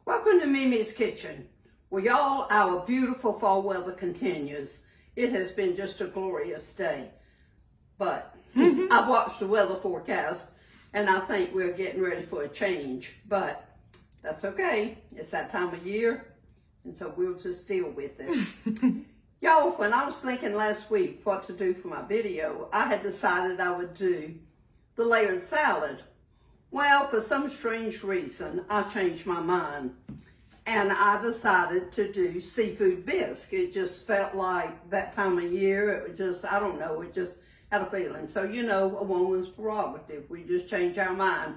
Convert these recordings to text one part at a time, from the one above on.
Welcome to MeMe's Kitchen. Well, y'all, our beautiful fall weather continues. It has been just a glorious day. But I watched the weather forecast and I think we're getting ready for a change. But that's okay. It's that time of year. And so we'll just deal with it. Y'all, when I was thinking last week what to do for my video, I had decided I would do the layered salad. Well, for some strange reason, I changed my mind and I decided to do seafood bisque. It just felt like that time of year. It was just, I don't know, it just had a feeling. So, you know, a woman's prerogative. We just change our mind.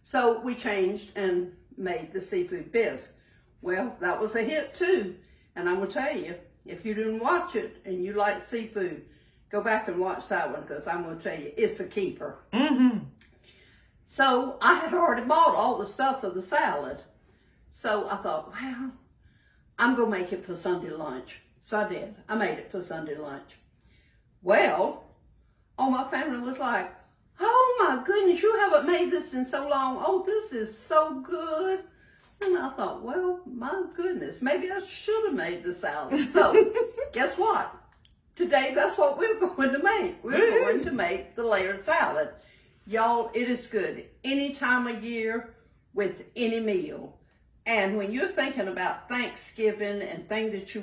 So we changed and made the seafood bisque. Well, that was a hit too. And I'm going to tell you, if you didn't watch it and you like seafood, go back and watch that one because I'm going to tell you, it's a keeper. So I had already bought all the stuff for the salad. So I thought, well, I'm going to make it for Sunday lunch. So I did. I made it for Sunday lunch. Well, all my family was like, oh my goodness, you haven't made this in so long. Oh, this is so good. And I thought, well, my goodness, maybe I should have made the salad. So guess what? Today, that's what we're going to make. We're going to make the layered salad. Y'all, it is good any time of year with any meal. And when you're thinking about Thanksgiving and things that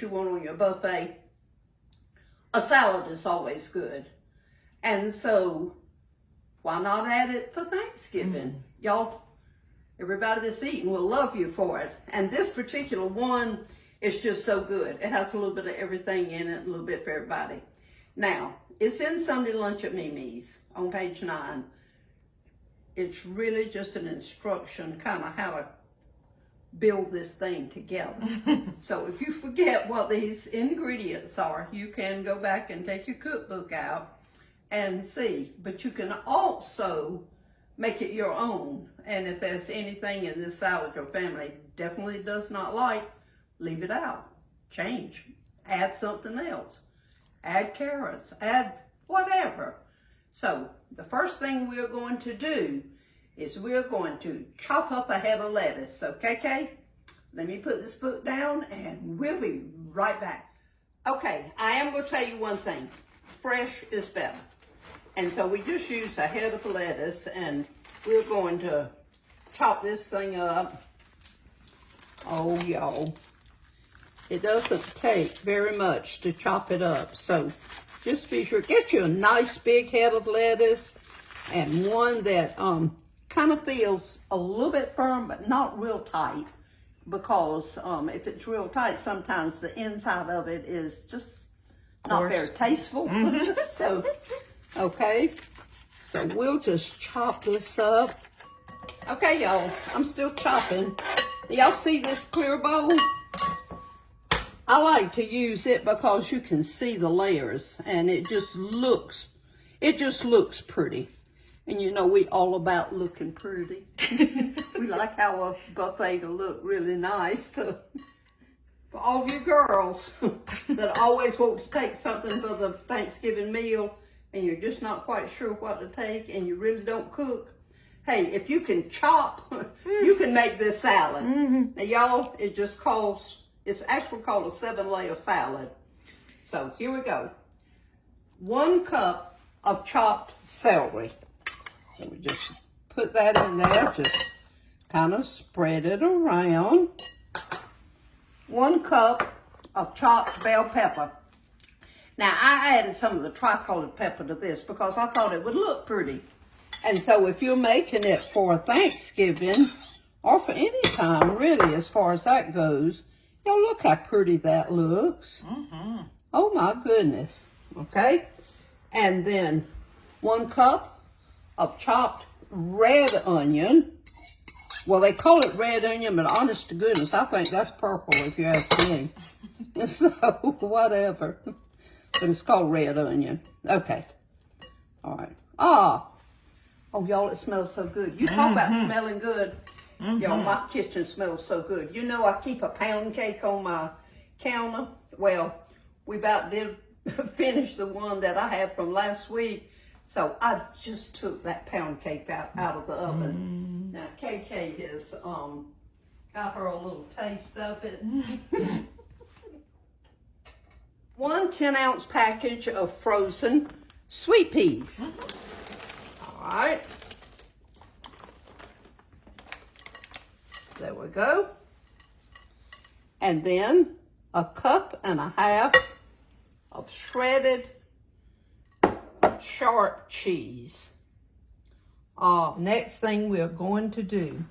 you want on your buffet, a salad is always good. And so why not add it for Thanksgiving? Y'all, everybody that's eating will love you for it. And this particular one is just so good. It has a little bit of everything in it, a little bit for everybody. Now, it's in Sunday Lunch at MeMe's on page 9. It's really just an instruction, kind of how to build this thing together. So if you forget what these ingredients are, you can go back and take your cookbook out and see. But you can also make it your own. And if there's anything in this salad your family definitely does not like, leave it out. Change. Add something else. Add carrots, add whatever. So the first thing we're going to do is we're going to chop up a head of lettuce. Okay, Kay? Let me put this book down and we'll be right back. Okay, I am going to tell you one thing. Fresh is better. And so we just use a head of lettuce and we're going to chop this thing up. Oh, y'all. It doesn't take very much to chop it up. So just be sure, get you a nice big head of lettuce and one that kind of feels a little bit firm but not real tight, because if it's real tight, sometimes the inside of it is just not very tasteful. So, okay, so we'll just chop this up. Okay, y'all, I'm still chopping. Y'all see this clear bowl? I like to use it because you can see the layers and it just looks pretty. And you know, we all about looking pretty. We like our buffet to look really nice. So for all of you girls that always want to take something for the Thanksgiving meal and you're just not quite sure what to take and you really don't cook, hey, if you can chop, you can make this salad. Now, y'all, it's actually called a 7-layer salad. So here we go. 1 cup of chopped celery. So we just put that in there, just kind of spread it around. 1 cup of chopped bell pepper. Now I added some of the tricolored pepper to this because I thought it would look pretty. And so if you're making it for Thanksgiving or for any time really as far as that goes, y'all look how pretty that looks. Oh my goodness. Okay. And then 1 cup of chopped red onion. Well, they call it red onion, but honest to goodness, I think that's purple if you ask me. So, whatever. But it's called red onion. Okay. All right. Oh, y'all, it smells so good. You talk about smelling good. Y'all, my kitchen smells so good. You know, I keep a pound cake on my counter. Well, we about did finish the one that I had from last week. So I just took that pound cake out of the oven. Now KK has Got her a little taste of it. 1 10-ounce package of frozen sweet peas. All right. There we go. And then 1.5 cups of shredded sharp cheese. Next thing we are going to do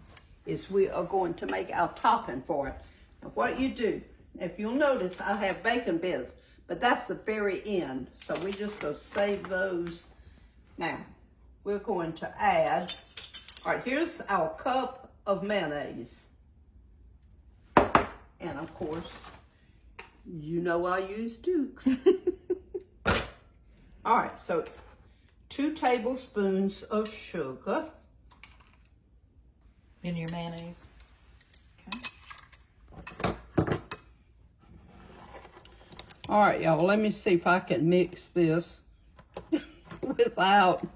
is we are going to make our topping for it. Now what you do, if you'll notice, I have bacon bits, but that's the very end. So we just go save those. Now, we're going to add, all right, here's our cup of mayonnaise. And of course, you know I use Duke's. All right, so 2 tablespoons of sugar. In your mayonnaise. Okay. All right, y'all, let me see if I can mix this without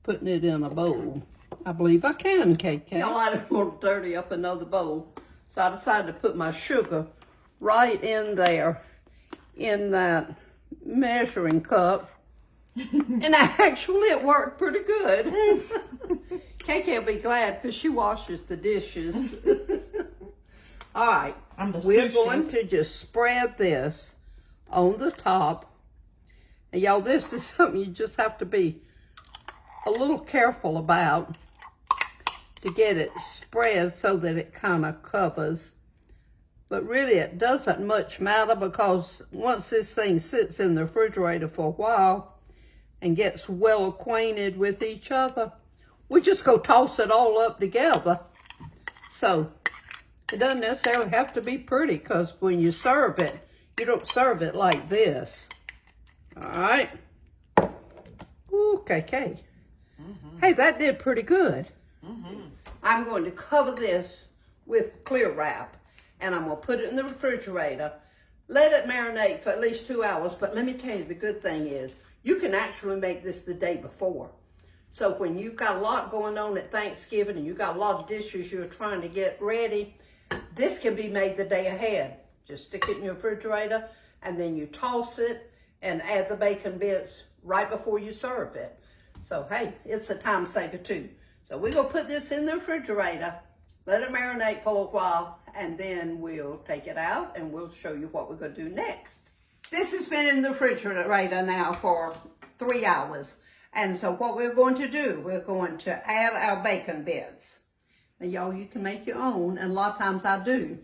putting it in a bowl. I believe I can, KK. Y'all, I didn't want to dirty up another bowl, so I decided to put my sugar right in there, in that measuring cup. And actually, it worked pretty good. KK will be glad because she washes the dishes. All right, we're going to just spread this on the top. And y'all, this is something you just have to be a little careful about to get it spread so that it kind of covers. But really, it doesn't much matter because once this thing sits in the refrigerator for a while and gets well acquainted with each other, we just go toss it all up together. So it doesn't necessarily have to be pretty because when you serve it, you don't serve it like this. All right. Ooh, KK. Hey, that did pretty good. I'm going to cover this with clear wrap and I'm going to put it in the refrigerator. Let it marinate for at least 2 hours. But let me tell you, the good thing is you can actually make this the day before. So when you've got a lot going on at Thanksgiving and you've got a lot of dishes you're trying to get ready, this can be made the day ahead. Just stick it in your refrigerator and then you toss it and add the bacon bits right before you serve it. So hey, it's a time saver too. So we're gonna put this in the refrigerator, let it marinate for a little while, and then we'll take it out and we'll show you what we're gonna do next. This has been in the refrigerator now for 3 hours. And so what we're going to do, we're going to add our bacon bits. Now y'all, you can make your own, and a lot of times I do.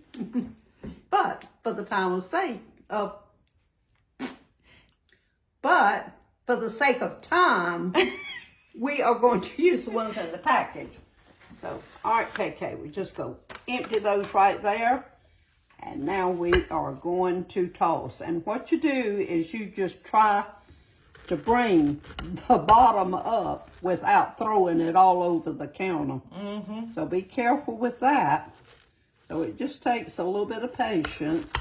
But for the sake of time, we are going to use the ones in the package. So, all right, KK, we just go empty those right there. And now we are going to toss. And what you do is you just try to bring the bottom up without throwing it all over the counter. So be careful with that. So it just takes a little bit of patience.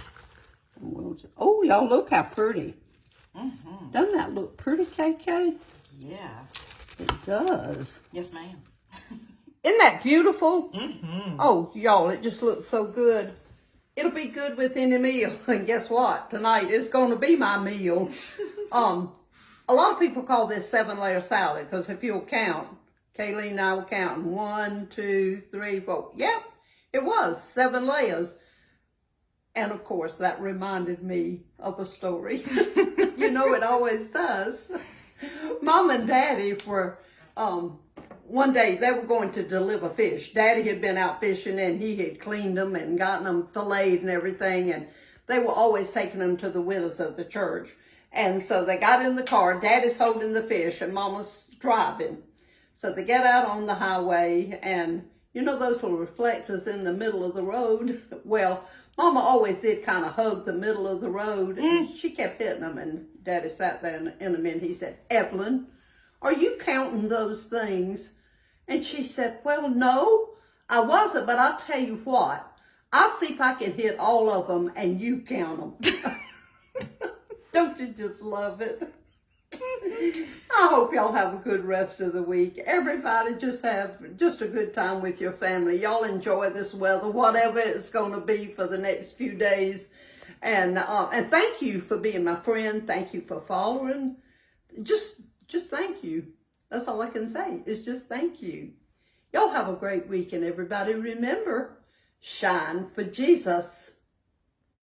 And we'll just, oh, y'all, look how pretty. Doesn't that look pretty, KK? Yeah. It does. Yes, ma'am. Isn't that beautiful? Oh, y'all, it just looks so good. It'll be good with any meal. And guess what? Tonight it's going to be my meal. A lot of people call this 7-layer salad because if you'll count, Kaylee and I were counting 1, 2, 3, 4. Yep, it was 7 layers. And of course, that reminded me of a story. You know, it always does. Mom and Daddy were, one day they were going to deliver fish. Daddy had been out fishing and he had cleaned them and gotten them filleted and everything. And they were always taking them to the widows of the church. And so they got in the car. Daddy's holding the fish and Mama's driving. So they get out on the highway and you know those little reflectors in the middle of the road? Well, Mama always did kind of hug the middle of the road. And she kept hitting them and Daddy sat there in a minute. He said, Evelyn, are you counting those things? And she said, well, no, I wasn't, but I'll tell you what. I'll see if I can hit all of them and you count them. Don't you just love it? I hope y'all have a good rest of the week. Everybody just have just a good time with your family. Y'all enjoy this weather, whatever it's going to be for the next few days. And thank you for being my friend. Thank you for following. Just thank you. That's all I can say is just thank you. Y'all have a great weekend, everybody. Remember, shine for Jesus.